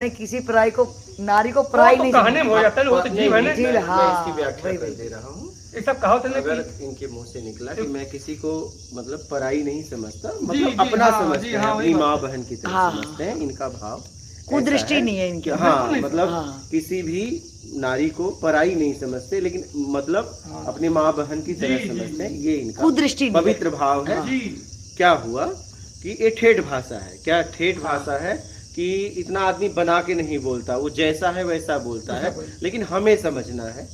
ने किसी पराई को, नारी को पराई नहीं कहने में हो जाता है, वो तो जीव है ना। जीव, हाँ, मैं इसकी व्याख्या कर दे रहा हूँ। ये सब कहावत है ना अगर कि इनके मुंह से निकला कि मैं किसी को मतलब पराई नहीं समझता, जी, मतलब जी, अपना हाँ, समझते जी, हैं, हाँ, अपनी वही बात माँ है। बहन की तरह हाँ, समझते हैं, इनका भाव कुदृष्टि ऐसा है नहीं है इनकी। कि हाँ, बिल्कुल मतलब हाँ। किसी भी नारी को पराई नहीं समझते, लेकिन मतलब अपनी माँ बहन की तरह जी, समझते हैं, ये इनका कुदृष्टि नहीं है। पवित्र भाव है। जी क्या हुआ कि ये ठेठ भाषा है। क्या ठेठ भाषा है कि इतना आदमी बना के नहीं बोलता, वो जैसा है वैसा बोलता है, लेकिन हमें समझना है,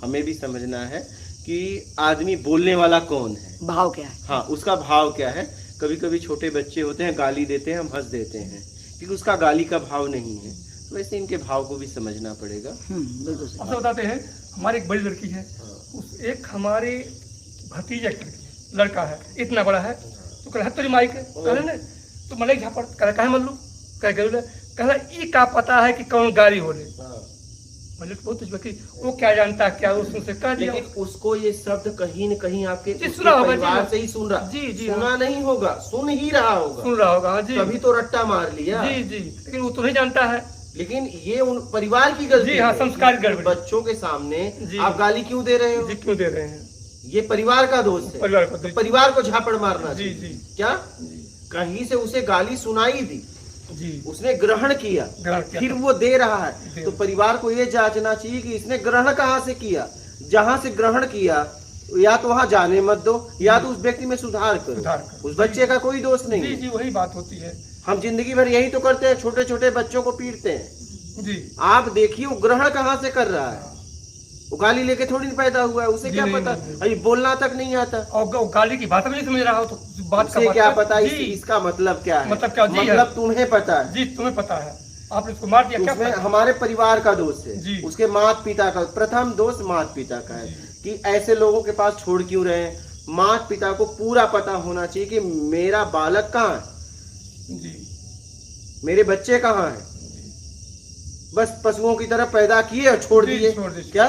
हमें भी समझना है कि आदमी बोलने वाला कौन है, भाव क्या है। हाँ, उसका भाव क्या है। कभी कभी छोटे बच्चे होते हैं, गाली देते हैं, हम हंस देते हैं क्योंकि उसका गाली का भाव नहीं है, तो वैसे इनके भाव को भी समझना पड़ेगा। बिल्कुल सही। आपसे बताते हैं, हमारी एक बड़ी लड़की है, उस एक हमारे भतीजे का लड़का है, इतना बड़ा है, तो कह तेरी माई के कहले ने तो मले झापड़ कह कहे मल्लू कह गए कहला ई का पता है कि कौन गाड़ी हो ले। मतलब बहुत कुछ बाकी वो क्या जानता है, क्या उसने कह दिया। लेकिन उसको ये शब्द कहीं न कहीं आपके जी, उसके सुना होगा, परिवार जी। से ही सुन रहा, जी, जी, सुना नहीं होगा, सुन ही रहा होगा, सुन रहा होगा। हाँ जी, तभी तो रट्टा मार लिया। जी जी, लेकिन वो तो नहीं जानता है। लेकिन ये उन परिवार की गलती जी हाँ, है। संस्कार गड़बड़ी। बच्चों के सामने जी। आप गाली क्यों दे रहे हो? जी क्यों दे रहे हैं? ये परिवार का दोष है। परिवार का तो दोष। परिवार को झापड़ मारना जी, चाहिए। जी। क्या कहीं से उसे गाली सुनाई दी, जी उसने ग्रहण किया, फिर वो दे रहा है, तो परिवार को ये जांचना चाहिए कि इसने ग्रहण कहाँ से किया। जहां से ग्रहण किया या तो वहां जाने मत दो, या तो उस व्यक्ति में सुधार करो। उस बच्चे का कोई दोष नहीं जी है। जी, वही बात होती है। हम जिंदगी भर यही तो करते हैं, छोटे छोटे बच्चों को पीटते हैं। जी आप देखिए वो ग्रहण कहाँ से कर रहा है, वो गाली लेके थोड़ी नहीं पैदा हुआ है, उसे जी, क्या नहीं, पता, नहीं। अभी बोलना तक नहीं आता, और गाली की भाषा में नहीं समझ रहा हो तो बात का उसे क्या मतलब- पता जी, इसका मतलब क्या है। मतलब क्या? जी मतलब है। तुम्हें पता है, जी तुम्हें पता है, आपने उसको मार दिया, क्या उसमें पता? हमारे परिवार का दोष है, जी। उसके माता पिता का। प्रथम दोष माता पिता का है कि ऐसे लोगों के पास छोड़ क्यों रहे। माता पिता को पूरा पता होना चाहिए कि मेरा बालक कहाँ है, जी मेरे बच्चे कहाँ हैं। बस पशुओं की तरह पैदा किए और छोड़ जी, दिए छोड़ दिए। क्या।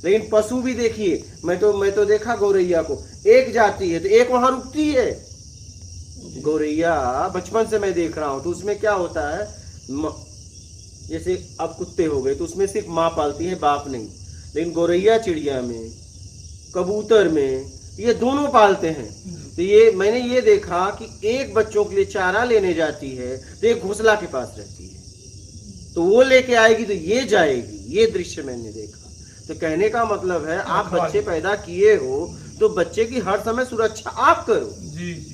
लेकिन पशु भी देखिए, मैं तो देखा गौरैया को, एक जाती है तो एक वहां रुकती है। गौरैया बचपन से मैं देख रहा हूं, तो उसमें क्या होता है, जैसे अब कुत्ते हो गए तो उसमें सिर्फ माँ पालती है, बाप नहीं। लेकिन गौरैया चिड़िया में, कबूतर में, ये दोनों पालते हैं। तो ये मैंने ये देखा कि एक बच्चों के लिए चारा लेने जाती है तो एक घोंसला के पास रहती है, तो वो लेके आएगी तो ये जाएगी। ये दृश्य मैंने देखा। तो कहने का मतलब है, आप बच्चे पैदा किए हो तो बच्चे की हर समय सुरक्षा आप करो। जी जी